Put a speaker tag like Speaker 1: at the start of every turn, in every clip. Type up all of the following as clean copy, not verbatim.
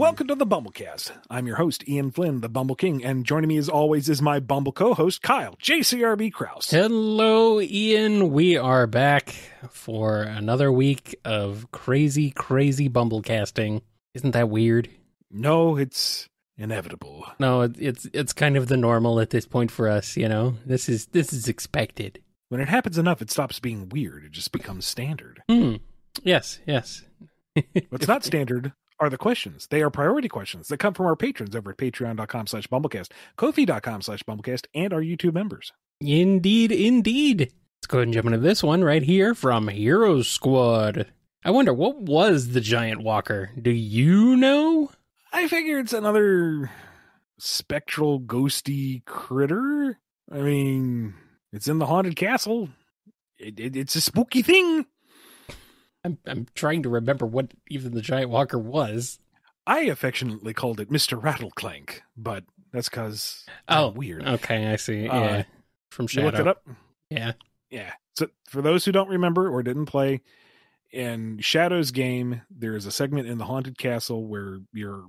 Speaker 1: Welcome to the BumbleKast. I'm your host, Ian Flynn, the Bumble King, and joining me as always is my Bumble co-host, Kyle, JCRB Krause.
Speaker 2: Hello, Ian. We are back for another week of crazy BumbleKasting. Isn't that weird?
Speaker 1: No, it's inevitable.
Speaker 2: No, it's kind of the normal at this point for us, you know? This is expected.
Speaker 1: When it happens enough, it stops being weird. It just becomes standard.
Speaker 2: Yes.
Speaker 1: What's not standard are the questions. They are priority questions that come from our patrons over at patreon.com/BumbleKast, Ko-fi.com/BumbleKast, and our YouTube members.
Speaker 2: Indeed. Let's go ahead and jump into this one right here from Hero Squad. I wonder, what was the giant walker? Do you know?
Speaker 1: I figure it's another spectral, ghosty critter. I mean, it's in the haunted castle. It's a spooky thing.
Speaker 2: I'm trying to remember what even the giant walker was.
Speaker 1: I affectionately called it Mr. Rattleclank, but that's because weird.
Speaker 2: Okay, I see. Yeah, from Shadow.
Speaker 1: You looked it up?
Speaker 2: Yeah.
Speaker 1: So for those who don't remember or didn't play, in Shadow's game, there is a segment in the haunted castle where you're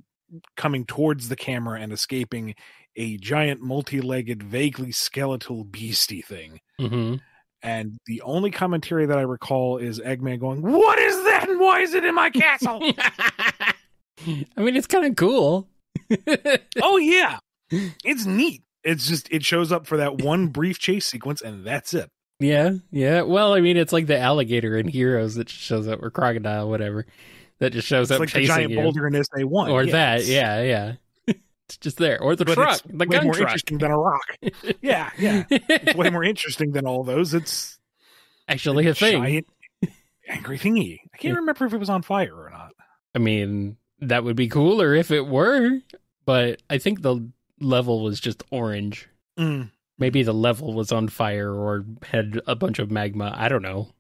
Speaker 1: coming towards the camera and escaping a giant multi-legged, vaguely skeletal beastie thing.
Speaker 2: Mm-hmm.
Speaker 1: And the only commentary that I recall is Eggman going, "What is that and why is it in my castle?"
Speaker 2: I mean, it's kind of cool.
Speaker 1: Oh, yeah. It's neat. It's just, it shows up for that one brief chase sequence and that's it.
Speaker 2: Yeah. Well, I mean, it's like the alligator in Heroes that just shows up, or crocodile, whatever, that just shows
Speaker 1: it's
Speaker 2: up
Speaker 1: like
Speaker 2: chasing
Speaker 1: the giant
Speaker 2: you.
Speaker 1: boulder in SA1.
Speaker 2: Or that, yeah. It's just there. Or the
Speaker 1: but
Speaker 2: truck,
Speaker 1: it's
Speaker 2: the
Speaker 1: way
Speaker 2: gun
Speaker 1: more
Speaker 2: truck.
Speaker 1: interesting than a rock. Yeah. It's way more interesting than all those. It's
Speaker 2: actually a thing.
Speaker 1: Giant angry thingy. I can't remember if it was on fire or not.
Speaker 2: I mean, that would be cooler if it were, but I think the level was just orange. Maybe the level was on fire or had a bunch of magma. I don't know.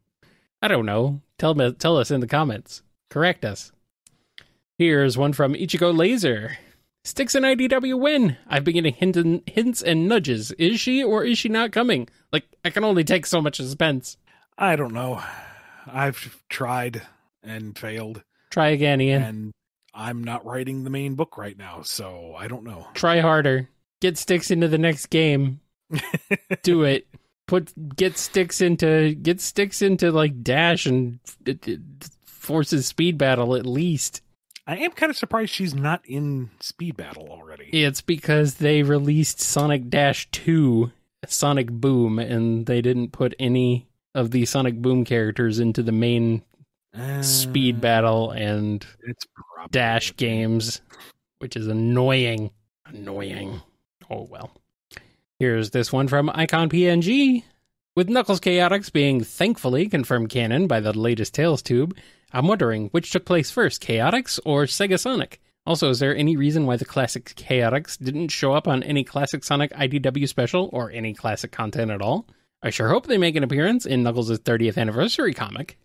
Speaker 2: Tell us in the comments. Correct us. Here's one from Ichigo Laser. Sticks and IDW win. I've been getting hints and nudges. Is she or is she not coming? Like, I can only take so much suspense.
Speaker 1: I don't know. I've tried and failed.
Speaker 2: Try again, Ian.
Speaker 1: And I'm not writing the main book right now, so I don't know.
Speaker 2: Try harder. Get Sticks into the next game. Do it. Get Sticks into like Dash and Force's speed battle at least.
Speaker 1: I am kind of surprised she's not in Speed Battle already.
Speaker 2: It's because they released Sonic Dash 2, Sonic Boom, and they didn't put any of the Sonic Boom characters into the main Speed Battle and Dash games, which is annoying. Oh, well. Here's this one from Icon PNG. With Knuckles Chaotix being thankfully confirmed canon by the latest Tales tube, I'm wondering which took place first, Chaotix or Sega Sonic? Also, is there any reason why the classic Chaotix didn't show up on any classic Sonic IDW special or any classic content at all? I sure hope they make an appearance in Knuckles' 30th anniversary comic.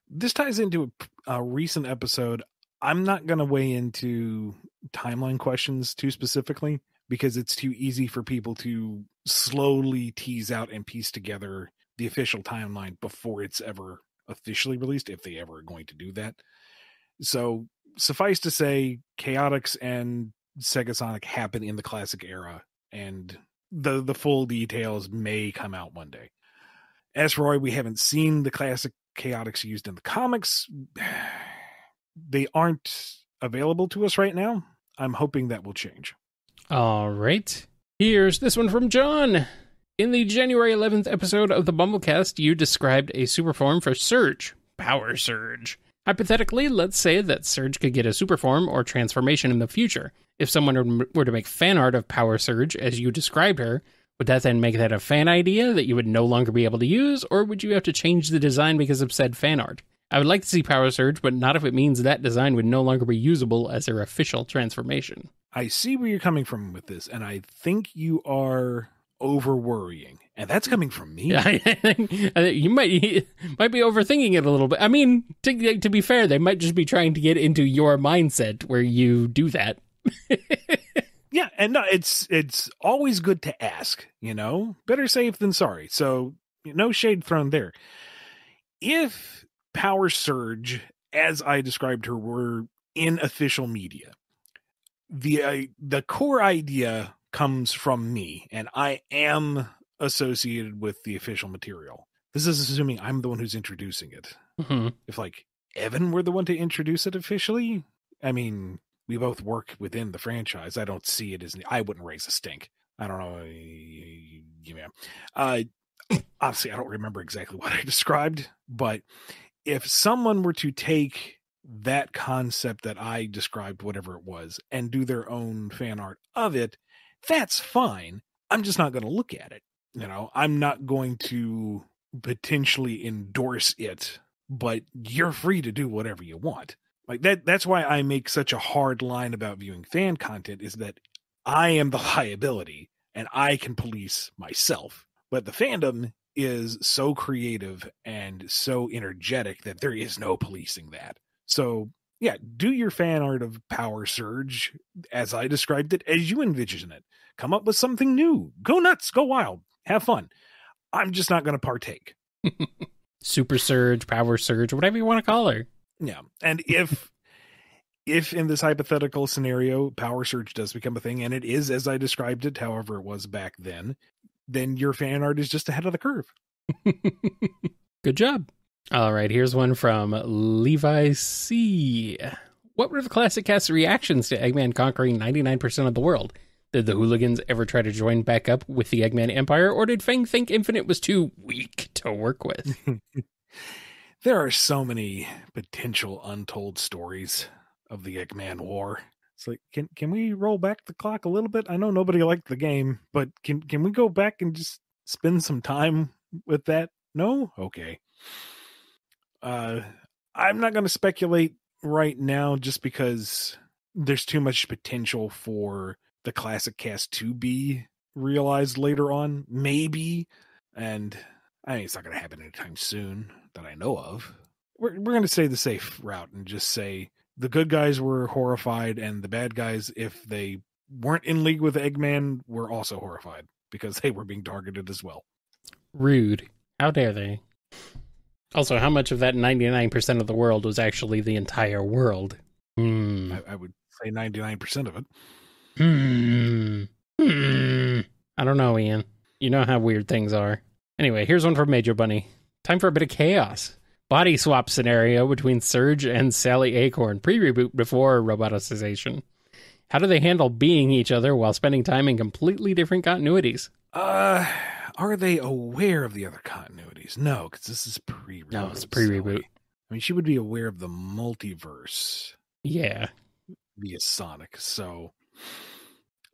Speaker 1: This ties into a recent episode. I'm not going to weigh into timeline questions too specifically because it's too easy for people to slowly tease out and piece together the official timeline before it's ever officially released, if they ever are going to do that. So suffice to say, Chaotix and Sega Sonic happen in the classic era, and the full details may come out one day. As for why we haven't seen the classic Chaotix used in the comics, they aren't available to us right now. I'm hoping that will change. All
Speaker 2: right. Here's this one from John. In the January 11th episode of the BumbleKast, you described a superform for Surge, Power Surge. Hypothetically, let's say that Surge could get a superform or transformation in the future. If someone were to make fan art of Power Surge as you described her, would that then make that a fan idea that you would no longer be able to use, or would you have to change the design because of said fan art? I would like to see Power Surge, but not if it means that design would no longer be usable as their official transformation.
Speaker 1: I see where you're coming from with this, and I think you are over worrying, and that's coming from me.
Speaker 2: You might be overthinking it a little bit. I mean, to be fair, they might just be trying to get into your mindset where you do that.
Speaker 1: Yeah, and no, it's always good to ask, better safe than sorry. So no shade thrown there. If Power Surge, as I described her, were in official media, the core idea comes from me, and I am associated with the official material. This is assuming I'm the one who's introducing it.
Speaker 2: Mm-hmm.
Speaker 1: If like Evan were the one to introduce it officially, I mean, we both work within the franchise. I don't see it as I wouldn't raise a stink. I don't know. Honestly, I don't remember exactly what I described, but if someone were to take that concept that I described, whatever it was, and do their own fan art of it, that's fine. I'm just not going to look at it. I'm not going to potentially endorse it, but you're free to do whatever you want. Like that's why I make such a hard line about viewing fan content, is that I am the liability and I can police myself. But the fandom is so creative and so energetic that there is no policing that. So yeah, do your fan art of Power Surge as I described it, as you envision it. Come up with something new. Go nuts, go wild, have fun. I'm just not going to partake.
Speaker 2: Super Surge, Power Surge, whatever you want to call her.
Speaker 1: Yeah. And if in this hypothetical scenario, Power Surge does become a thing, and it is as I described it, however it was back then your fan art is just ahead of the curve.
Speaker 2: Good job. All right, here's one from Levi C. What were the classic cast's reactions to Eggman conquering 99% of the world? Did the hooligans ever try to join back up with the Eggman Empire, or did Fang think Infinite was too weak to work with?
Speaker 1: There are so many potential untold stories of the Eggman War. It's like, can we roll back the clock a little bit? I know nobody liked the game, but can we go back and just spend some time with that? No? Okay. I'm not going to speculate right now just because there's too much potential for the classic cast to be realized later on. Maybe. And I mean, it's not going to happen anytime soon that I know of. We're going to say the safe route and just say the good guys were horrified, and the bad guys, if they weren't in league with Eggman, were also horrified because they were being targeted as well.
Speaker 2: Rude. How dare they? Also, how much of that 99% of the world was actually the entire world?
Speaker 1: I would say 99% of it.
Speaker 2: I don't know, Ian. You know how weird things are. Anyway, here's one from Major Bunny. Time for a bit of chaos. Body swap scenario between Surge and Sally Acorn, pre-reboot before roboticization. How do they handle being each other while spending time in completely different continuities?
Speaker 1: Are they aware of the other continuities? No, because this is pre-reboot.
Speaker 2: No, it's pre-reboot.
Speaker 1: I mean, she would be aware of the multiverse.
Speaker 2: Yeah.
Speaker 1: Via Sonic, so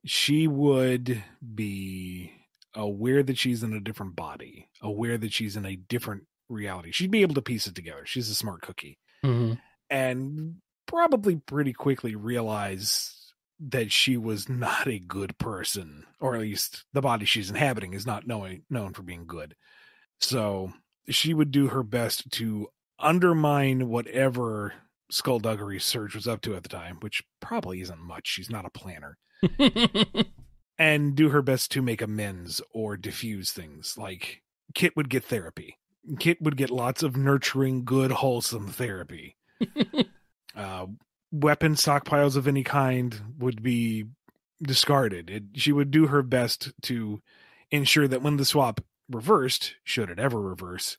Speaker 1: she would be aware that she's in a different body, aware that she's in a different reality. She'd be able to piece it together. She's a smart cookie.
Speaker 2: Mm-hmm.
Speaker 1: And probably pretty quickly realize that she was not a good person, or at least the body she's inhabiting is not known for being good. So she would do her best to undermine whatever skullduggery Surge was up to at the time, which probably isn't much. She's not a planner. And do her best to make amends or diffuse things. Like Kit would get therapy. Kit would get lots of nurturing, good, wholesome therapy. Weapon stockpiles of any kind would be discarded. She would do her best to ensure that when the swap reversed, should it ever reverse,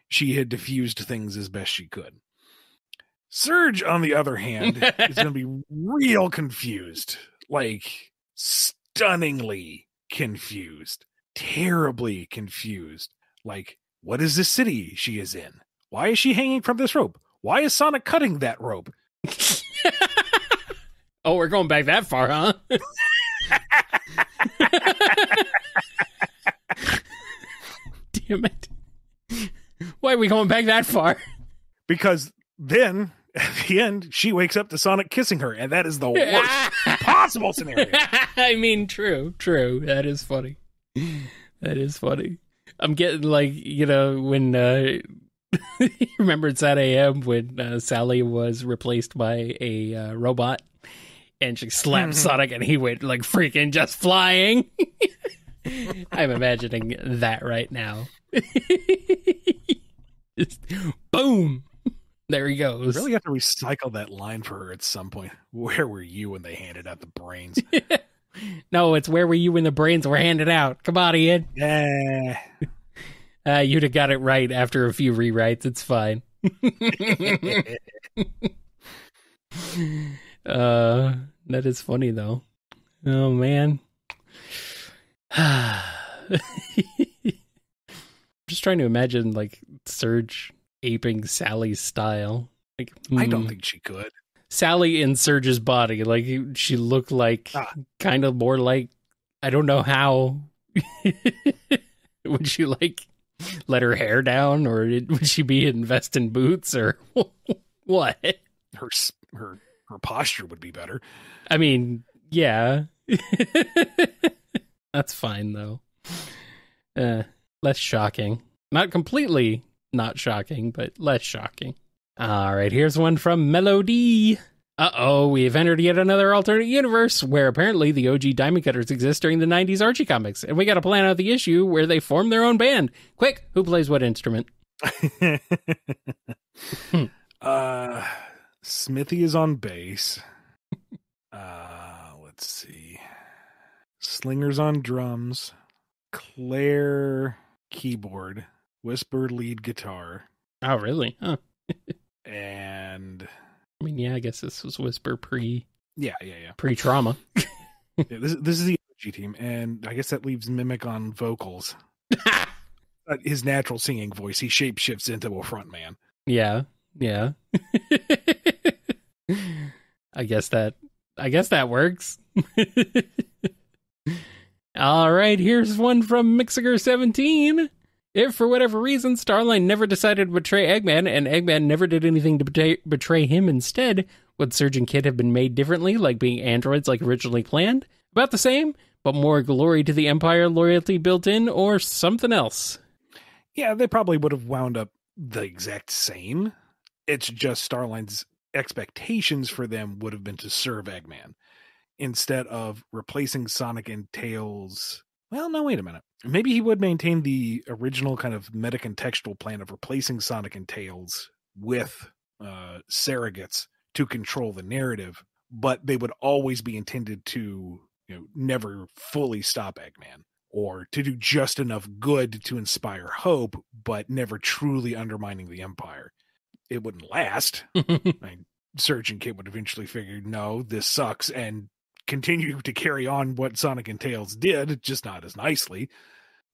Speaker 1: she had diffused things as best she could. Surge, on the other hand, is going to be real confused. Like, stunningly confused. Terribly confused. Like, what is this city she is in? Why is she hanging from this rope? Why is Sonic cutting that rope?
Speaker 2: Oh, we're going back that far, huh? Damn it. Why are we going back that far?
Speaker 1: Because then, at the end, she wakes up to Sonic kissing her, and that is the worst possible scenario.
Speaker 2: I mean, true. That is funny. I'm getting, like, you know, when, you remember at Sad AM when Sally was replaced by a robot, and she slapped Sonic, and he went, like, freaking just flying. I'm imagining that right now. Just, boom! There he goes.
Speaker 1: Really have to recycle that line for her at some point. Where were you when they handed out the brains?
Speaker 2: No, it's where were you when the brains were handed out? Come on, Ian.
Speaker 1: Yeah.
Speaker 2: You'd have got it right after a few rewrites. It's fine. That is funny, though. Oh, man. Just trying to imagine, like, Serge aping Sally's style. Like,
Speaker 1: I don't think she could.
Speaker 2: Sally in Serge's body, like, she looked like kind of more like, I don't know how. Would she, like, let her hair down, or would she be in vest and boots, or what?
Speaker 1: Her posture would be better.
Speaker 2: I mean, yeah. That's fine, though. Less shocking. Not completely not shocking, but less shocking. All right, here's one from Melody. Uh-oh, we have entered yet another alternate universe where apparently the OG Diamond Cutters exist during the 90s Archie comics, and we got to plan out the issue where they form their own band. Quick, who plays what instrument?
Speaker 1: Smithy is on bass. Let's see. Slinger's on drums. Claire keyboard. Whisper lead guitar.
Speaker 2: Oh, really? Huh.
Speaker 1: And
Speaker 2: I mean, yeah, I guess this was Whisper
Speaker 1: yeah.
Speaker 2: pre-trauma.
Speaker 1: Yeah, this is the OG team, and I guess that leaves Mimic on vocals. His natural singing voice, he shapeshifts into a front man.
Speaker 2: Yeah. I guess that works. All right, here's one from Mixiger17. If for whatever reason Starline never decided to betray Eggman, and Eggman never did anything to betray him instead, would Surge and Kid have been made differently, like being androids like originally planned? About the same, but more glory to the Empire loyalty built in, or something else?
Speaker 1: Yeah, they probably would have wound up the exact same. It's just Starline's expectations for them would have been to serve Eggman instead of replacing Sonic and Tails. Well, no, wait a minute. Maybe he would maintain the original kind of meta-contextual plan of replacing Sonic and Tails with surrogates to control the narrative, but they would always be intended to, never fully stop Eggman, or to do just enough good to inspire hope, but never truly undermining the Empire. It wouldn't last. Surge and Kid would eventually figure, no, this sucks, and continue to carry on what Sonic and Tails did, just not as nicely.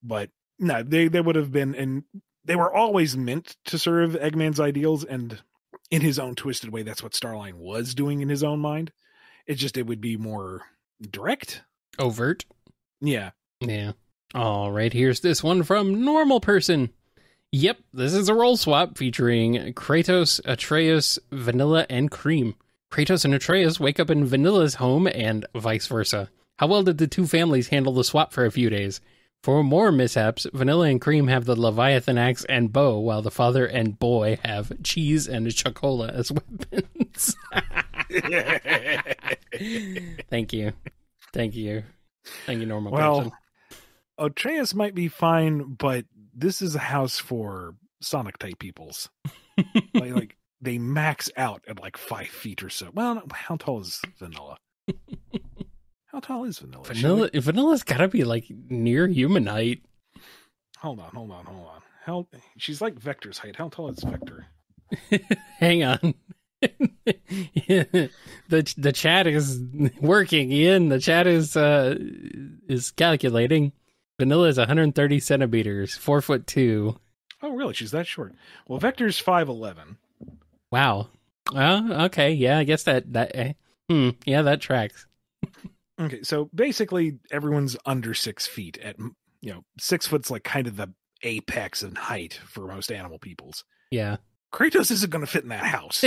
Speaker 1: But no, they would have been, and they were always meant to serve Eggman's ideals, and in his own twisted way, that's what Starline was doing in his own mind. It would be more direct.
Speaker 2: Overt.
Speaker 1: Yeah.
Speaker 2: All right, here's this one from Normal Person. Yep, this is a role swap featuring Kratos, Atreus, Vanilla, and Cream. Kratos and Atreus wake up in Vanilla's home and vice versa. How well did the two families handle the swap for a few days? For more mishaps, Vanilla and Cream have the Leviathan axe and bow, while the father and boy have cheese and chocola as weapons. Thank you, Normal Person.
Speaker 1: Atreus might be fine, but this is a house for Sonic-type peoples. like they max out at like 5 feet or so. Well, how tall is Vanilla? How tall is Vanilla?
Speaker 2: Vanilla's gotta be like near human height.
Speaker 1: Hold on. She's like Vector's height. How tall is Vector?
Speaker 2: Hang on. The chat is working, Ian. The chat is calculating. Vanilla is 130 centimeters, 4'2".
Speaker 1: Oh, really? She's that short? Well, Vector's 5'11".
Speaker 2: Wow. Well, okay. Yeah, I guess that that tracks.
Speaker 1: Okay, so basically everyone's under 6 feet. At 6 foot's like kind of the apex in height for most animal peoples.
Speaker 2: Yeah.
Speaker 1: Kratos isn't going to fit in that house.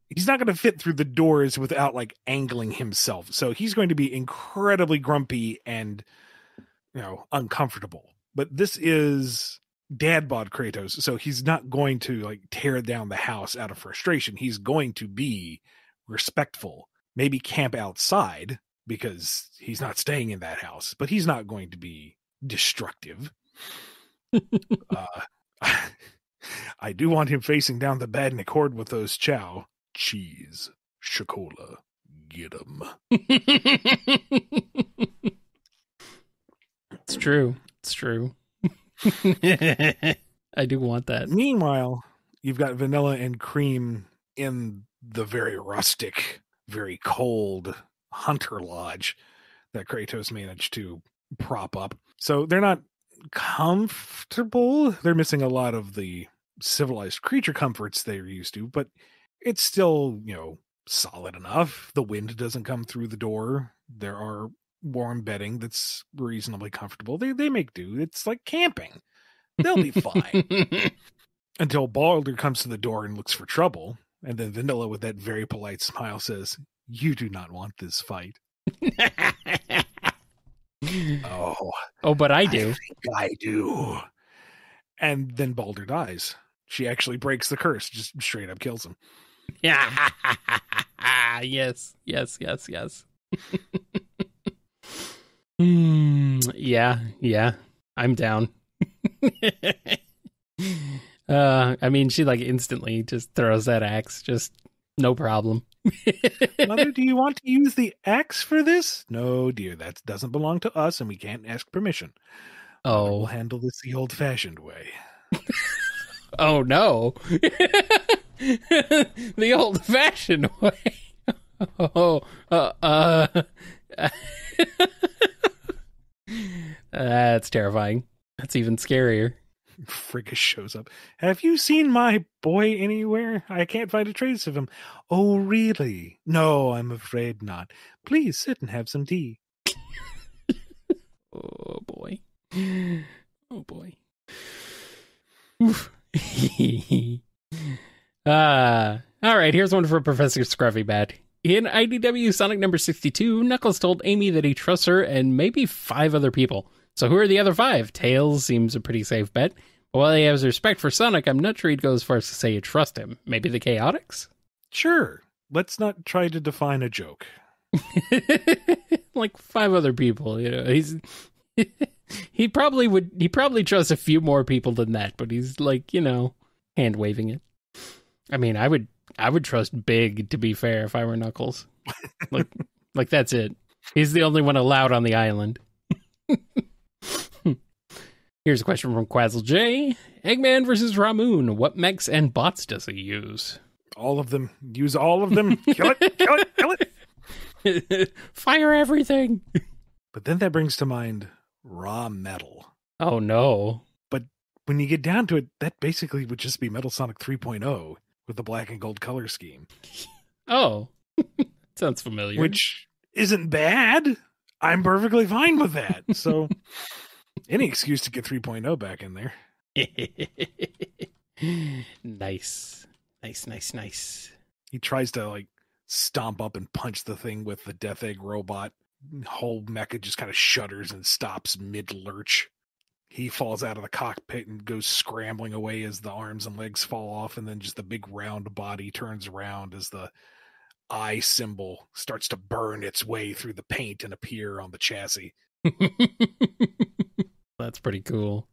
Speaker 1: He's not going to fit through the doors without like angling himself. So he's going to be incredibly grumpy and uncomfortable. But this is dad bod Kratos, so he's not going to like tear down the house out of frustration. He's going to be respectful. Maybe camp outside because he's not staying in that house, but he's not going to be destructive. I do want him facing down the bad accord with those chow. Cheese. Shakola. Get him.
Speaker 2: It's true. It's true. I do want that.
Speaker 1: Meanwhile, you've got Vanilla and Cream in the very rustic, very cold Hunter Lodge that Kratos managed to prop up. So they're not comfortable. They're missing a lot of the civilized creature comforts they're used to, but it's still, solid enough. The wind doesn't come through the door. There are warm bedding that's reasonably comfortable. They make do. It's like camping. They'll be fine. Until Balder comes to the door and looks for trouble, and then Vanilla, with that very polite smile, says, "You do not want this fight."
Speaker 2: Oh, but I do.
Speaker 1: I think I do. And then Balder dies. She actually breaks the curse, just straight up kills him.
Speaker 2: Yeah. Yes. Yeah. I'm down. I mean, she instantly just throws that axe, just no problem.
Speaker 1: Mother, do you want to use the axe for this? No, dear, that doesn't belong to us, and we can't ask permission.
Speaker 2: Oh,
Speaker 1: we'll handle this the old-fashioned way.
Speaker 2: Oh no, the old-fashioned way. That's terrifying. That's even scarier.
Speaker 1: Frickus shows up. "Have you seen my boy anywhere? I can't find a trace of him." "Oh, really?" "No, I'm afraid not. Please sit and have some tea."
Speaker 2: Oh, boy. Oh, boy. Oof. All right, here's one for Professor Scruffy-Bat. In IDW Sonic number 62, Knuckles told Amy that he trusts her and maybe 5 other people. So who are the other 5? Tails seems a pretty safe bet. But while he has respect for Sonic, I'm not sure he'd go as far as to say you trust him. Maybe the Chaotix?
Speaker 1: Sure. Let's not try to define a joke.
Speaker 2: 5 other people, he's... he probably trusts a few more people than that, but he's hand waving it. I mean, I would trust Big, to be fair, if I were Knuckles. That's it. He's the only one allowed on the island. Here's a question from Quazzle J. Eggman versus Ramoon. What mechs and bots does he use?
Speaker 1: All of them. Use all of them. Kill it, kill it, kill
Speaker 2: it. Fire everything.
Speaker 1: But then that brings to mind raw metal.
Speaker 2: Oh, no.
Speaker 1: But when you get down to it, that basically would just be Metal Sonic 3.0 with the black and gold color scheme.
Speaker 2: Oh, sounds familiar.
Speaker 1: Which isn't bad. I'm perfectly fine with that. So any excuse to get 3.0 back in there.
Speaker 2: Nice. He
Speaker 1: tries to stomp up and punch the thing with the Death Egg robot. Whole mecha just kind of shudders and stops mid-lurch. He falls out of the cockpit and goes scrambling away as the arms and legs fall off, and then just the big round body turns around as the eye symbol starts to burn its way through the paint and appear on the chassis.
Speaker 2: That's pretty cool.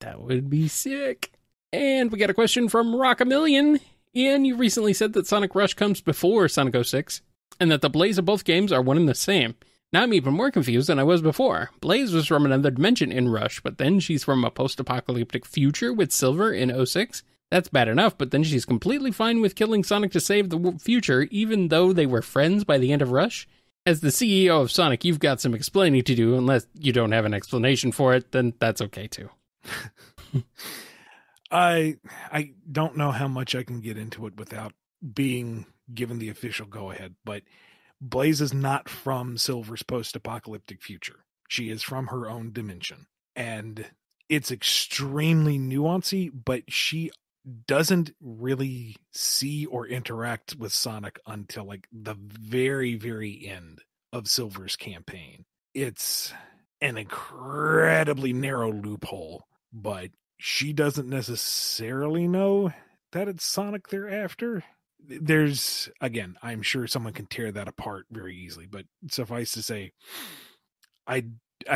Speaker 2: That would be sick. And we got a question from Rock-A-Million. Ian, you recently said that Sonic Rush comes before Sonic 06, and that the Blaze of both games are one and the same. Now I'm even more confused than I was before. Blaze was from another dimension in Rush, but then she's from a post-apocalyptic future with Silver in 06. That's bad enough, but then she's completely fine with killing Sonic to save the future, even though they were friends by the end of Rush. As the CEO of Sonic, you've got some explaining to do. Unless you don't have an explanation for it, then that's okay too.
Speaker 1: I don't know how much I can get into it without being given the official go-ahead, but Blaze is not from Silver's post-apocalyptic future. She is from her own dimension. And it's extremely nuancy, but she doesn't really see or interact with Sonic until the very, very end of Silver's campaign. It's an incredibly narrow loophole, but she doesn't necessarily know that it's Sonic thereafter. There's, again, I'm sure someone can tear that apart very easily, but suffice to say, I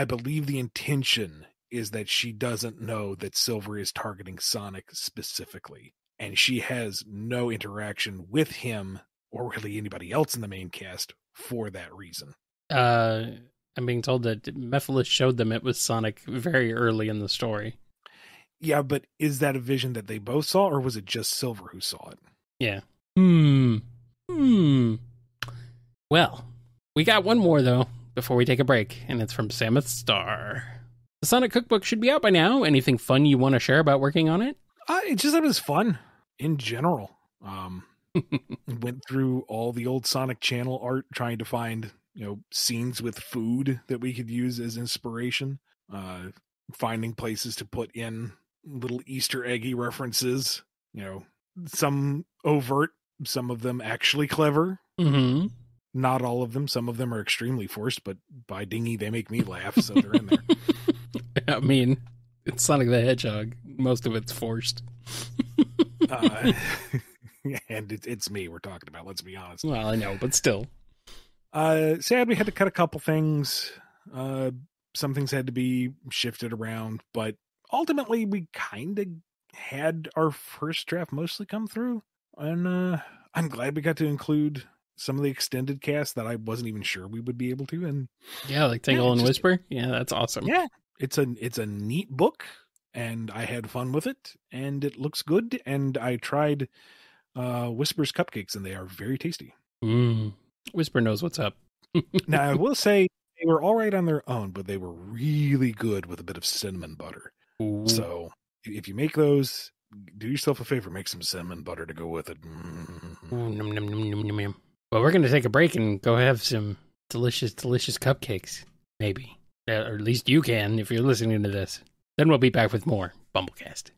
Speaker 1: believe the intention is that she doesn't know that Silver is targeting Sonic specifically. And she has no interaction with him or really anybody else in the main cast for that reason.
Speaker 2: I'm being told that Mephiles showed them it was Sonic very early in the story.
Speaker 1: Yeah, but is that a vision that they both saw, or was it just Silver who saw it?
Speaker 2: Yeah. Well, we got one more, though, before we take a break, and it's from Samuth Star. The Sonic Cookbook should be out by now. Anything fun you want to share about working on it?
Speaker 1: It just that it was fun in general. Went through all the old Sonic Channel art, trying to find, scenes with food that we could use as inspiration. Finding places to put in little Easter eggy references. Some overt, some of them actually clever.
Speaker 2: Mm-hmm.
Speaker 1: Not all of them. Some of them are extremely forced, but by dingy, they make me laugh, so they're in there.
Speaker 2: I mean, it's Sonic the Hedgehog. Most of it's forced.
Speaker 1: And it's me we're talking about, let's be honest.
Speaker 2: Well, I know, but still.
Speaker 1: Sad we had to cut a couple things. Some things had to be shifted around, but ultimately we kind of had our first draft mostly come through. And I'm glad we got to include some of the extended cast that I wasn't even sure we would be able to. And
Speaker 2: yeah, like Tingle and Whisper. Yeah, that's awesome.
Speaker 1: Yeah, it's a neat book, and I had fun with it, and it looks good. And I tried Whisper's cupcakes, and they are very tasty.
Speaker 2: Whisper knows what's up.
Speaker 1: Now, I will say they were all right on their own, but they were really good with a bit of cinnamon butter.
Speaker 2: Ooh.
Speaker 1: So if you make those, do yourself a favor, make some cinnamon butter to go with it.
Speaker 2: Ooh, num, num, num, num, num. Well, we're going to take a break and go have some delicious, delicious cupcakes. Maybe. Or at least you can if you're listening to this. Then we'll be back with more BumbleKast.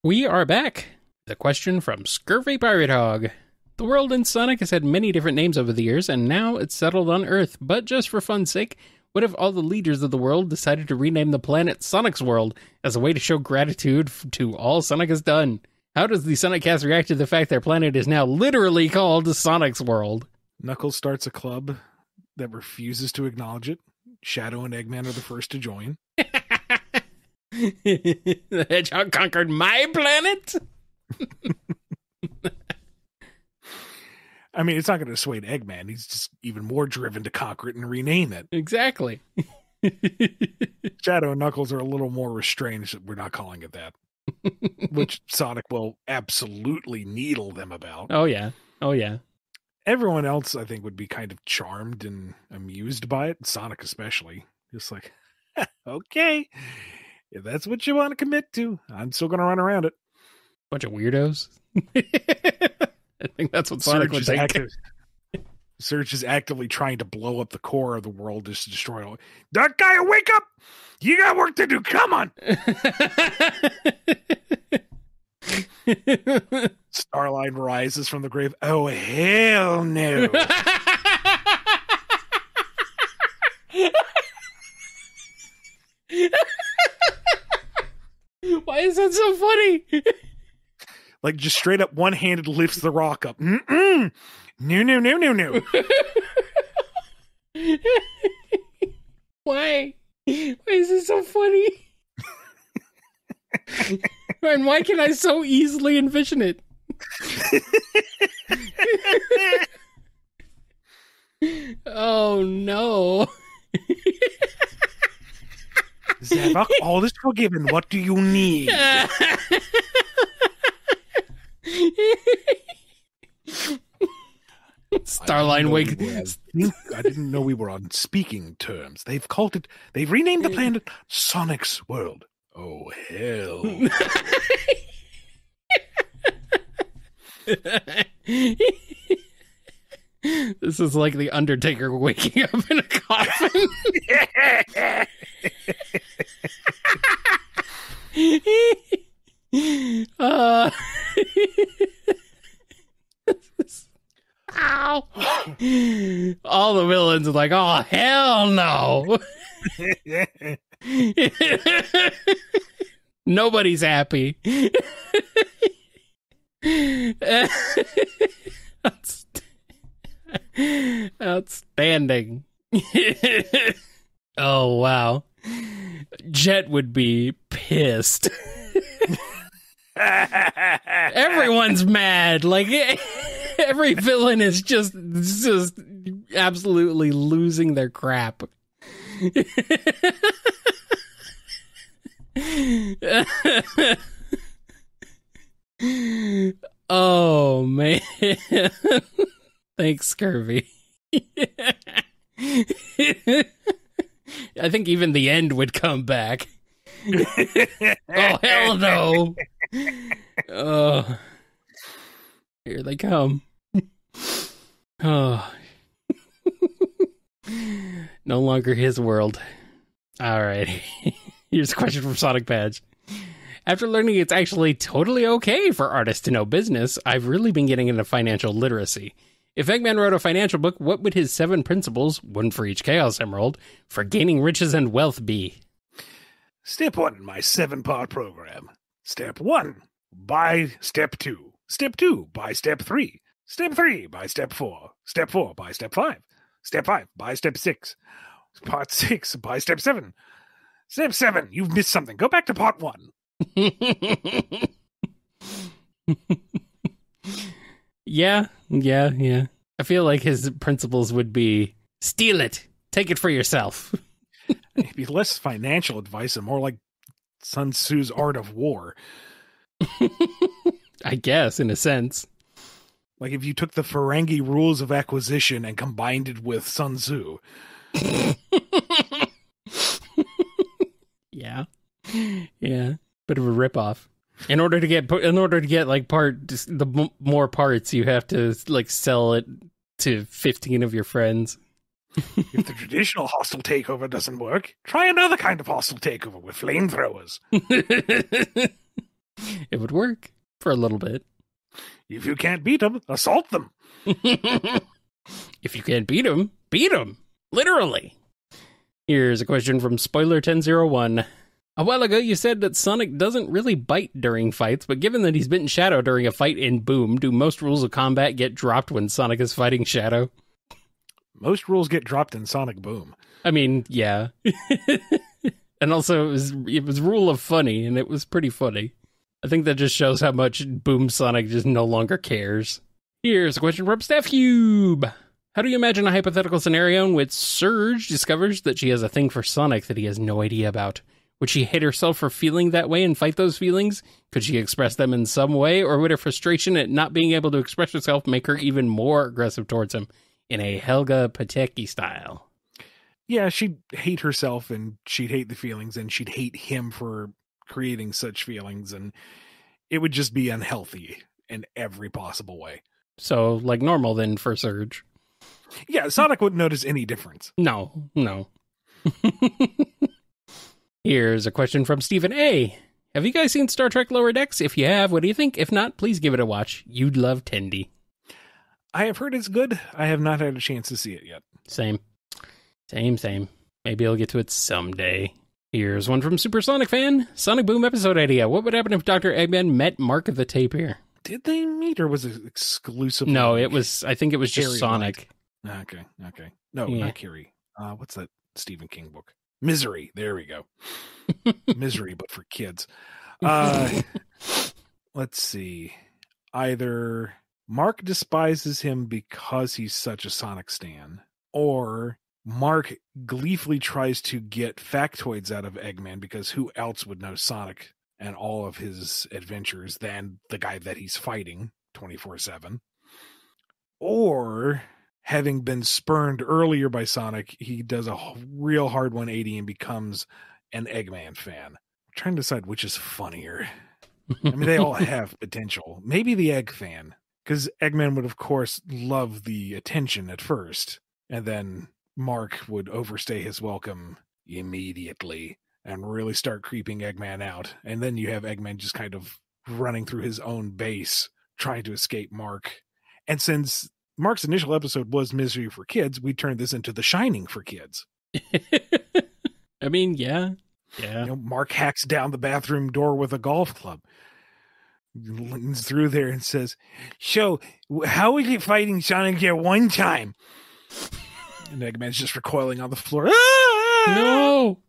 Speaker 2: We are back. The question from Scurvy Pirate Hog. The world in Sonic has had many different names over the years, and now it's settled on Earth. But just for fun's sake, what if all the leaders of the world decided to rename the planet Sonic's World as a way to show gratitude to all Sonic has done? How does the Sonic cast react to the fact their planet is now literally called Sonic's World?
Speaker 1: Knuckles starts a club that refuses to acknowledge it. Shadow and Eggman are the first to join.
Speaker 2: The Hedgehog conquered my planet?
Speaker 1: I mean, it's not going to dissuade Eggman. He's just even more driven to conquer it and rename it.
Speaker 2: Exactly.
Speaker 1: Shadow and Knuckles are a little more restrained. We're not calling it that. Which Sonic will absolutely needle them about.
Speaker 2: Oh, yeah. Oh, yeah.
Speaker 1: Everyone else, I think, would be kind of charmed and amused by it. Sonic especially. Just like, okay, if that's what you want to commit to, I'm still going to run around it.
Speaker 2: Bunch of weirdos. I think that's what Sonic would think.
Speaker 1: Surge is actively trying to blow up the core of the world just to destroy it all. That guy, wake up! You got work to do. Come on! Starline rises from the grave. Oh, hell no.
Speaker 2: Why is that so funny?
Speaker 1: Like, just straight up one-handed lifts the rock up. No.
Speaker 2: Why? Why is this so funny? And why can I so easily envision it? Oh, no.
Speaker 1: Zavok, all is forgiven. What do you need?
Speaker 2: Starline wakes.
Speaker 1: I didn't know we were on speaking terms. They've renamed the planet Sonic's World. Oh, hell.
Speaker 2: This is like the Undertaker waking up in a coffin. Ow. All the villains are like, oh, hell no. Nobody's happy. ending. Oh, wow. Jet would be pissed. Everyone's mad. Like, every villain is just absolutely losing their crap. Oh, man. Thanks, Kirby. I think even the end would come back. Oh, hell no. Oh, here they come. Oh. No longer his world. All right. Here's a question from Sonic Badge. After learning it's actually totally okay for artists to know business, I've really been getting into financial literacy. If Eggman wrote a financial book, what would his 7 principles, one for each Chaos Emerald, for gaining riches and wealth be?
Speaker 1: Step 1, my 7-part program. Step 1, buy Step 2. Step 2, buy Step 3. Step 3, buy Step 4. Step 4, buy Step 5. Step 5, buy Step 6. Part 6, buy Step 7. Step 7, you've missed something. Go back to Part 1.
Speaker 2: Yeah. I feel like his principles would be, steal it. Take it for yourself.
Speaker 1: It'd be less financial advice and more like Sun Tzu's Art of War.
Speaker 2: I guess, in a sense.
Speaker 1: Like if you took the Ferengi rules of acquisition and combined it with Sun Tzu.
Speaker 2: Yeah. Bit of a ripoff. In order to get like more parts, you have to like sell it to 15 of your friends.
Speaker 1: If the traditional hostile takeover doesn't work, try another kind of hostile takeover with flamethrowers.
Speaker 2: It would work for a little bit.
Speaker 1: If you can't beat them, assault them.
Speaker 2: If you can't beat them, beat them. Literally. Here's a question from Spoiler1001. A while ago, you said that Sonic doesn't really bite during fights, but given that he's bitten Shadow during a fight in Boom, do most rules of combat get dropped when Sonic is fighting Shadow?
Speaker 1: Most rules get dropped in Sonic Boom.
Speaker 2: I mean, yeah. And also, it was rule of funny, and it was pretty funny. I think that just shows how much Boom Sonic just no longer cares. Here's a question from Steph Cube. How do you imagine a hypothetical scenario in which Surge discovers that she has a thing for Sonic that he has no idea about? Would she hate herself for feeling that way and fight those feelings? Could she express them in some way? Or would her frustration at not being able to express herself make her even more aggressive towards him in a Helga Pateki style?
Speaker 1: Yeah, she'd hate herself and she'd hate the feelings and she'd hate him for creating such feelings. And it would just be unhealthy in every possible way.
Speaker 2: So, like normal then for Surge.
Speaker 1: Yeah, Sonic wouldn't notice any difference.
Speaker 2: No. Here's a question from Stephen A. Have you guys seen Star Trek Lower Decks? If you have, what do you think? If not, please give it a watch. You'd love Tendi.
Speaker 1: I have heard it's good. I have not had a chance to see it yet.
Speaker 2: Same. Maybe I'll get to it someday. Here's one from Super Sonic Fan. Sonic Boom episode idea. What would happen if Dr. Eggman met Mark the Tapir?
Speaker 1: Did they meet or was it exclusively?
Speaker 2: No, I think it was just Sonic.
Speaker 1: Okay. No, not Carrie. What's that Stephen King book? Misery. There we go. Misery, but for kids. Let's see. Either Mark despises him because he's such a Sonic stan, or Mark gleefully tries to get factoids out of Eggman because who else would know Sonic and all of his adventures than the guy that he's fighting 24/7. Or, having been spurned earlier by Sonic, he does a real hard 180 and becomes an Eggman fan. I'm trying to decide which is funnier. I mean, they all have potential. Maybe the Egg fan, because Eggman would, of course, love the attention at first, and then Mark would overstay his welcome immediately and really start creeping Eggman out. And then you have Eggman just kind of running through his own base, trying to escape Mark. And since Mark's initial episode was Misery for Kids, we turned this into The Shining for kids.
Speaker 2: I mean, yeah.
Speaker 1: Mark hacks down the bathroom door with a golf club. Leans through there and says, "So, how is it fighting Sonic there one time?" And Eggman's just recoiling on the floor. Ah!
Speaker 2: No!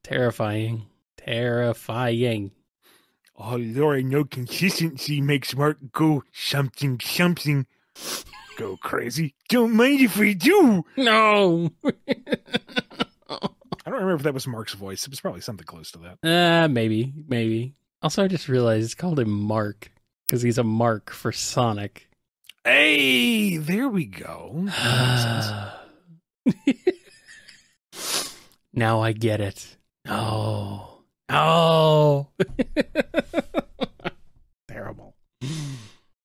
Speaker 2: Terrifying. Terrifying.
Speaker 1: Oh, Lord, no consistency makes Mark go something. Go crazy. Don't mind if we do.
Speaker 2: No!
Speaker 1: I don't remember if that was Mark's voice. It was probably something close to that.
Speaker 2: Maybe. Also, I just realized it's called him Mark because he's a mark for Sonic.
Speaker 1: Hey, there we go.
Speaker 2: Now I get it. Oh. Terrible.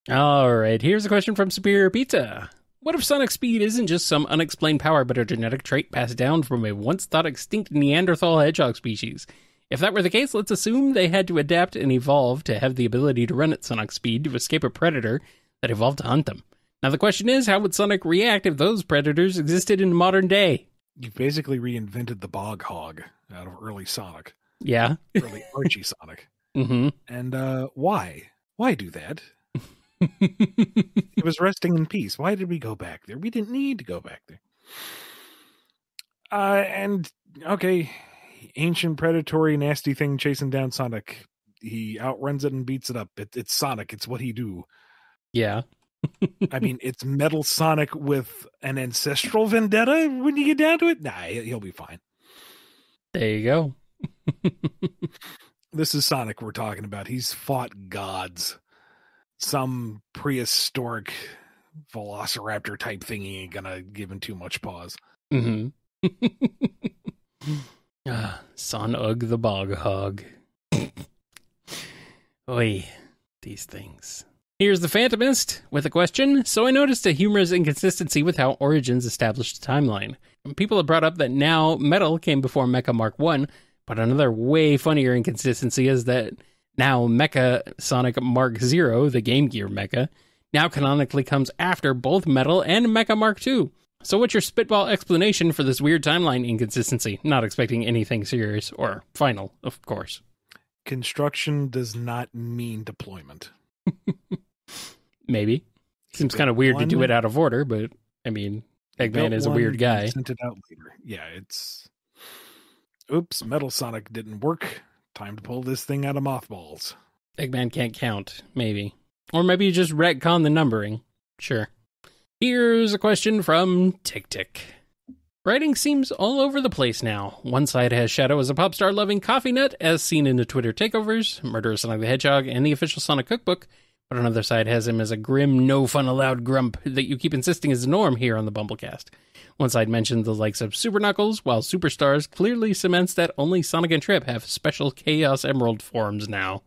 Speaker 2: All right, here's a question from Superior Pizza. What if Sonic speed isn't just some unexplained power, but a genetic trait passed down from a once-thought extinct Neanderthal hedgehog species? If that were the case, let's assume they had to adapt and evolve to have the ability to run at Sonic speed to escape a predator that evolved to hunt them. Now the question is, how would Sonic react if those predators existed in modern day?
Speaker 1: You've basically reinvented the bog hog out of early Sonic.
Speaker 2: Yeah.
Speaker 1: Early Archie Sonic.
Speaker 2: Mm-hmm.
Speaker 1: And why? Why do that? It was resting in peace. Why did we go back there? We didn't need to go back there. And okay, ancient predatory nasty thing chasing down Sonic. He outruns it and beats it up. It's Sonic. It's what he do.
Speaker 2: Yeah.
Speaker 1: I mean, it's Metal Sonic with an ancestral vendetta when you get down to it. Nah, he'll be fine.
Speaker 2: There you go.
Speaker 1: This is Sonic we're talking about. He's fought gods. Some prehistoric velociraptor type thingy ain't gonna give him too much pause.
Speaker 2: Mm-hmm. Son Ugg the Bog Hog. Oy, these things. Here's the Phantomist with a question. So I noticed a humorous inconsistency with how Origins established a timeline. People have brought up that now Metal came before Mecha Mark 1, but another way funnier inconsistency is that now Mecha Sonic Mark 0, the Game Gear Mecha, now canonically comes after both Metal and Mecha Mark 2. So what's your spitball explanation for this weird timeline inconsistency? Not expecting anything serious or final, of course.
Speaker 1: Construction does not mean deployment.
Speaker 2: Maybe. Seems kind of weird to do it out of order, but I mean, Eggman is a weird guy.
Speaker 1: Sent it out later. Yeah, it's... Oops, Metal Sonic didn't work. Time to pull this thing out of mothballs.
Speaker 2: Eggman can't count, maybe. Or maybe you just retcon the numbering. Sure. Here's a question from Tick Tick. Writing seems all over the place now. One side has Shadow as a pop star loving coffee nut, as seen in the Twitter takeovers, Murderous Sonic the Hedgehog, and the official Sonic cookbook, but another side has him as a grim, no fun allowed grump that you keep insisting is the norm here on the BumbleKast. One side mentions the likes of Super Knuckles, while Superstars clearly cements that only Sonic and Trip have special Chaos Emerald forms now.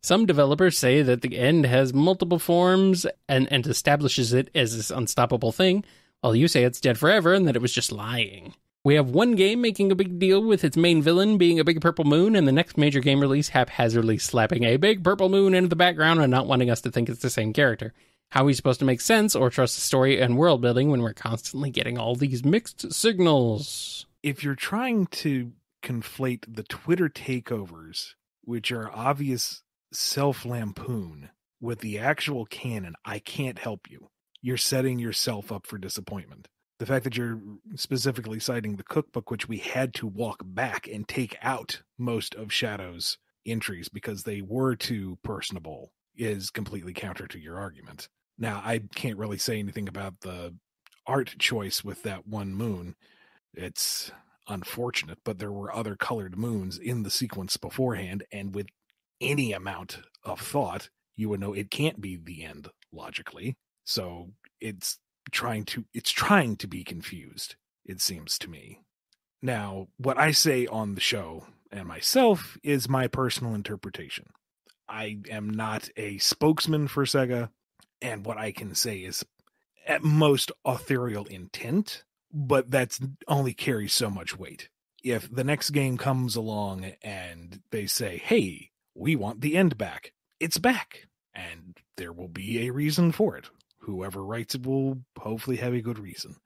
Speaker 2: Some developers say that the end has multiple forms and establishes it as this unstoppable thing, while you say it's dead forever and that it was just lying. We have one game making a big deal with its main villain being a big purple moon, and the next major game release haphazardly slapping a big purple moon into the background and not wanting us to think it's the same character. How are we supposed to make sense or trust the story and world building when we're constantly getting all these mixed signals?
Speaker 1: If you're trying to conflate the Twitter takeovers, which are obvious self-lampoon, with the actual canon, I can't help you. You're setting yourself up for disappointment. The fact that you're specifically citing the cookbook, which we had to walk back and take out most of Shadow's entries because they were too personable, is completely counter to your argument. Now, I can't really say anything about the art choice with that one moon. It's unfortunate, but there were other colored moons in the sequence beforehand, and with any amount of thought, you would know it can't be the end, logically. So it's trying to be confused, it seems to me. Now, what I say on the show and myself is my personal interpretation. I am not a spokesman for Sega, and what I can say is at most authorial intent, but that's only carries so much weight. If the next game comes along and they say, hey, we want the end back, it's back, and there will be a reason for it. Whoever writes it will hopefully have a good reason.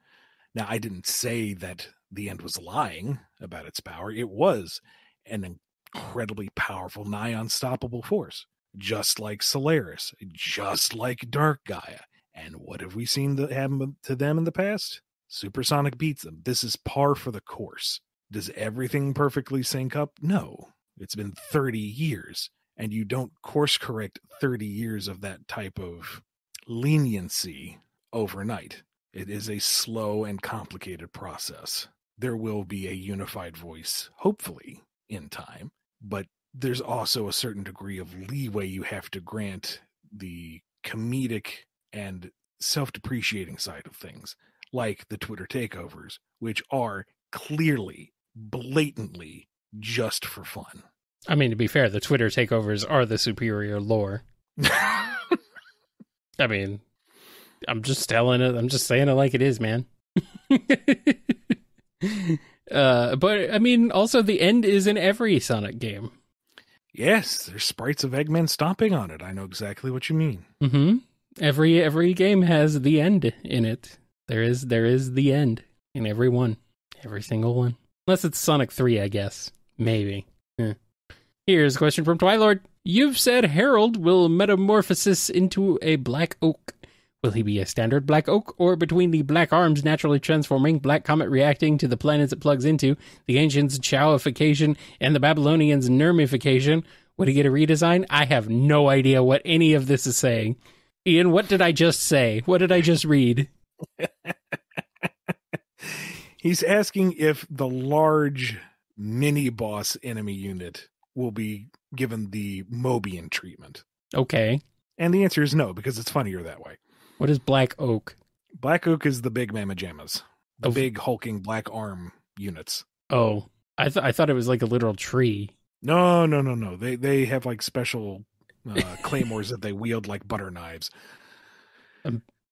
Speaker 1: Now, I didn't say that the end was lying about its power. It was an incredibly powerful, nigh unstoppable force, just like Solaris, just like Dark Gaia. And what have we seen that happen to them in the past? Supersonic beats them. This is par for the course. Does everything perfectly sync up? No. It's been 30 years, and you don't course correct 30 years of that type of leniency overnight. It is a slow and complicated process. There will be a unified voice, hopefully, in time, but there's also a certain degree of leeway you have to grant the comedic and self-depreciating side of things, like the Twitter takeovers, which are clearly, blatantly just for fun.
Speaker 2: I mean, to be fair, the Twitter takeovers are the superior lore. I mean, I'm just saying it like it is, man. But I mean, also the end is in every Sonic game.
Speaker 1: Yes, there's sprites of Eggman stomping on it. I know exactly what you mean.
Speaker 2: Mm-hmm. Every game has the end in it. There is the end in every one. Every single one. Unless it's Sonic 3, I guess. Maybe. Here's a question from Twilord. You've said Harold will metamorphosis into a black oak. Will he be a standard black oak, or between the black arms naturally transforming, black comet reacting to the planets it plugs into, the ancients' chowification, and the Babylonians' nermification? Would he get a redesign? I have no idea what any of this is saying. Ian, what did I just say? What did I just read?
Speaker 1: He's asking if the large mini-boss enemy unit will be given the Mobian treatment.
Speaker 2: Okay.
Speaker 1: And the answer is no, because it's funnier that way.
Speaker 2: What is Black Oak?
Speaker 1: Black Oak is the big mamma jammas. The big hulking black arm units.
Speaker 2: Oh, I thought it was like a literal tree.
Speaker 1: No. They have like special claymores that they wield like butter knives.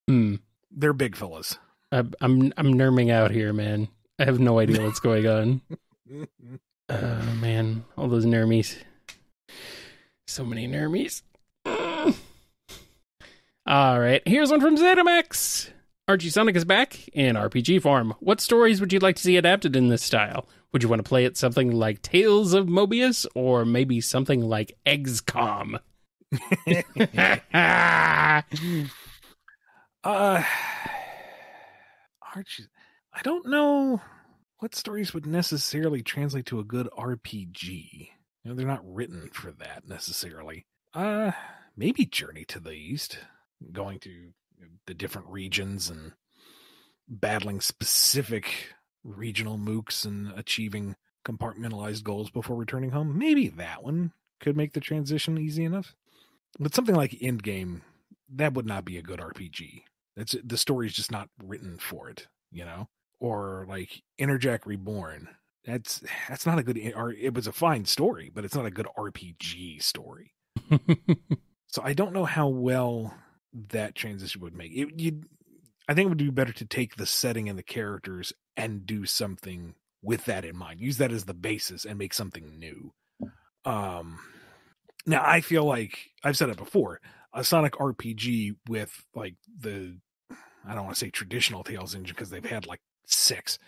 Speaker 1: They're big fellas.
Speaker 2: I'm nerming out here, man. I have no idea what's going on. Oh, man. All those nermies. So many nermies. All right. Here's one from ZeniMax. Archie Sonic is back in RPG form. What stories would you like to see adapted in this style? Would you want to play it something like Tales of Mobius, or maybe something like XCOM?
Speaker 1: Archie, I don't know what stories would necessarily translate to a good RPG. They're not written for that necessarily. Maybe Journey to the East, going to the different regions and battling specific regional mooks and achieving compartmentalized goals before returning home. Maybe that one could make the transition easy enough. But something like Endgame, that would not be a good RPG. The story's just not written for it, Or like Interjack Reborn. That's not a good, or it was a fine story, but it's not a good RPG story. So I don't know how well that transition would make it. I think it would be better to take the setting and the characters and do something with that in mind. Use that as the basis and make something new. Now I feel like I've said it before, a Sonic RPG with like I don't want to say traditional Tales engine because they've had like 6,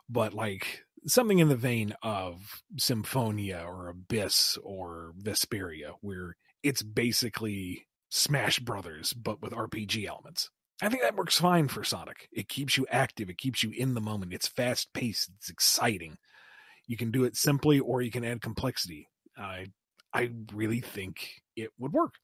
Speaker 1: but like something in the vein of Symphonia or Abyss or Vesperia, where it's basically Smash Brothers, but with RPG elements. I think that works fine for Sonic. It keeps you active. It keeps you in the moment. It's fast paced. It's exciting. You can do it simply, or you can add complexity. I really think it would work.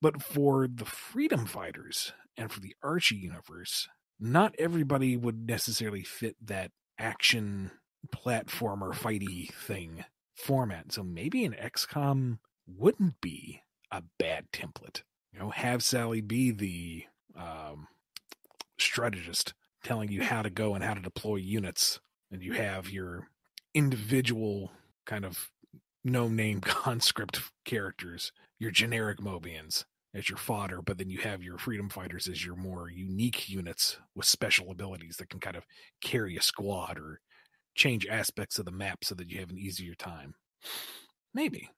Speaker 1: But for the Freedom Fighters and for the Archie universe, not everybody would necessarily fit that action platformer fighty thing format. So maybe an XCOM wouldn't be a bad template. Have Sally be the strategist telling you how to go and how to deploy units. And you have your individual kind of no-name conscript characters, your generic Mobians as your fodder, but then you have your Freedom Fighters as your more unique units with special abilities that can kind of carry a squad or change aspects of the map so that you have an easier time. Maybe.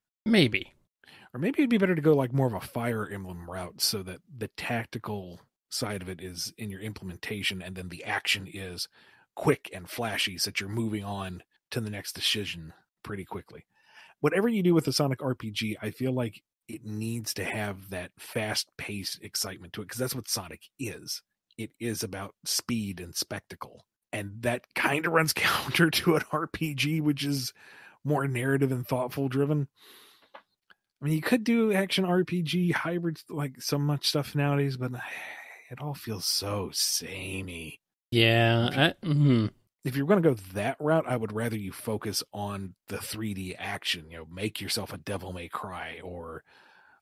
Speaker 1: Or maybe it'd be better to go like more of a Fire Emblem route so that the tactical side of it is in your implementation and then the action is quick and flashy so that you're moving on to the next decision pretty quickly. Whatever you do with the Sonic RPG, I feel like it needs to have that fast-paced excitement to it, because that's what Sonic is. It is about speed and spectacle. And that kind of runs counter to an RPG, which is more narrative and thoughtful driven. I mean, you could do action RPG hybrids, like so much stuff nowadays, but it all feels so samey.
Speaker 2: Yeah.
Speaker 1: If you're going to go that route, I would rather you focus on the 3D action. Make yourself a Devil May Cry or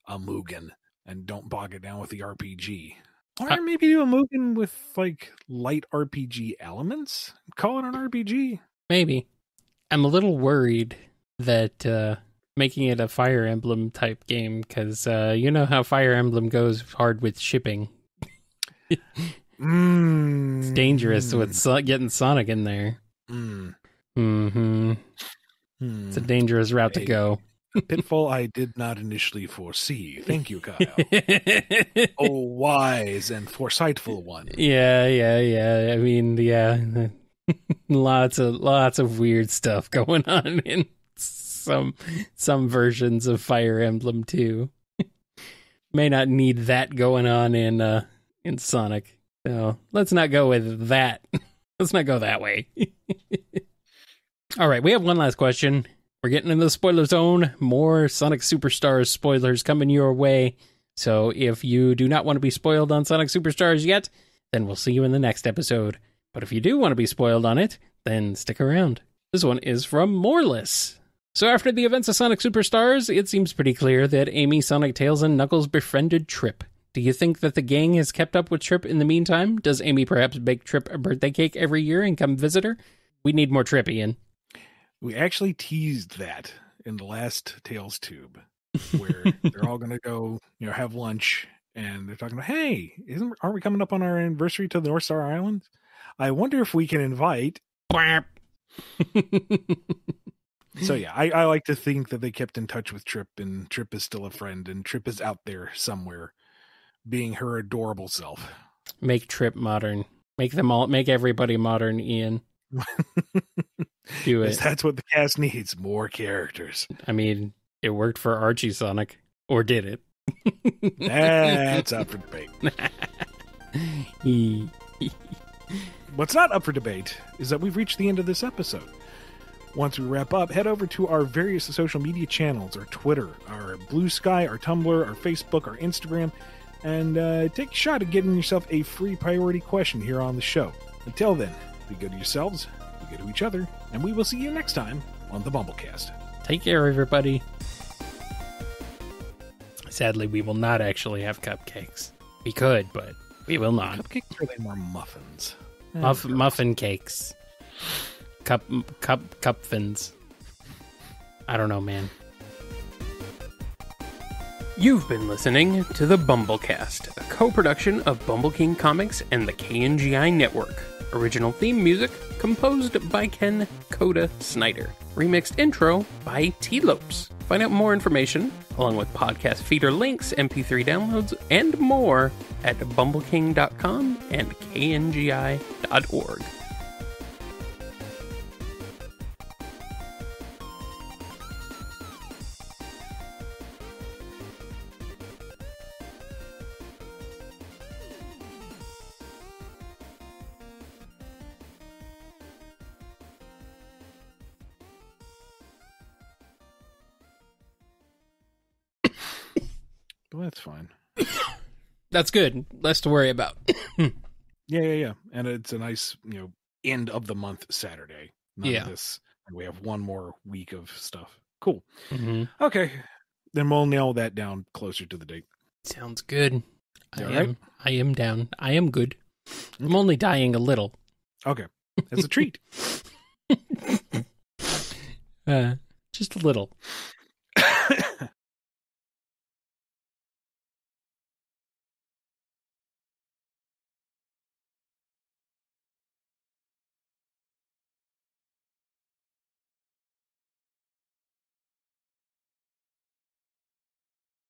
Speaker 1: a Mugen, and don't bog it down with the RPG. Or maybe do a Mugen with like light RPG elements. Call it an RPG.
Speaker 2: Maybe. I'm a little worried that making it a Fire Emblem type game, because you know how Fire Emblem goes hard with shipping. It's dangerous with getting Sonic in there. It's a dangerous route to go.
Speaker 1: A pitfall I did not initially foresee. Thank you, Kyle. Oh, wise and foresightful one.
Speaker 2: Yeah. I mean, yeah. lots of weird stuff going on in some versions of Fire Emblem too. May not need that going on in Sonic. So let's not go with that. Let's not go that way. All right, we have one last question. We're getting into the spoiler zone. More Sonic Superstars spoilers coming your way. So if you do not want to be spoiled on Sonic Superstars yet, then we'll see you in the next episode. But if you do want to be spoiled on it, then stick around. This one is from Moreless. So after the events of Sonic Superstars, it seems pretty clear that Amy, Sonic, Tails, and Knuckles befriended Trip. Do you think that the gang has kept up with Trip in the meantime? Does Amy perhaps bake Trip a birthday cake every year and come visit her? We need more Trip, Ian.
Speaker 1: We actually teased that in the last Tails Tube, where they're all going to go, have lunch, and they're talking about, hey, aren't we coming up on our anniversary to the North Star Islands? I wonder if we can invite. So yeah, I like to think that they kept in touch with Trip, and Trip is still a friend, and Trip is out there somewhere, being her adorable self.
Speaker 2: Make Trip modern. Make everybody modern, Ian. Do it.
Speaker 1: That's what the cast needs. More characters.
Speaker 2: I mean, it worked for Archie Sonic. Or did it?
Speaker 1: That's up for debate. What's not up for debate is that we've reached the end of this episode. Once we wrap up, head over to our various social media channels, our Twitter, our Blue Sky, our Tumblr, our Facebook, our Instagram, and take a shot at getting yourself a free priority question here on the show. Until then, be good to yourselves, be good to each other, and we will see you next time on the BumbleKast.
Speaker 2: Take care, everybody. Sadly, we will not actually have cupcakes. We could, but we will not.
Speaker 1: Cupcakes, are they more muffins?
Speaker 2: Muffin cakes. Cupfins. I don't know, man. You've been listening to the BumbleKast, a co-production of Bumble King Comics and the KNGI Network. Original theme music composed by Ken Coda Snyder. Remixed intro by T-Lopes. Find out more information, along with podcast feeder links, MP3 downloads, and more at bumbleking.com and kngi.org.
Speaker 1: Well, that's fine.
Speaker 2: That's good. Less to worry about.
Speaker 1: Yeah. And it's a nice, end of the month Saturday. None of this. And we have one more week of stuff. Cool.
Speaker 2: Mm-hmm.
Speaker 1: Okay. Then we'll nail that down closer to the date.
Speaker 2: Sounds good.
Speaker 1: Right?
Speaker 2: I am down. I am good. I'm only dying a little.
Speaker 1: Okay. That's a treat.
Speaker 2: Just a little.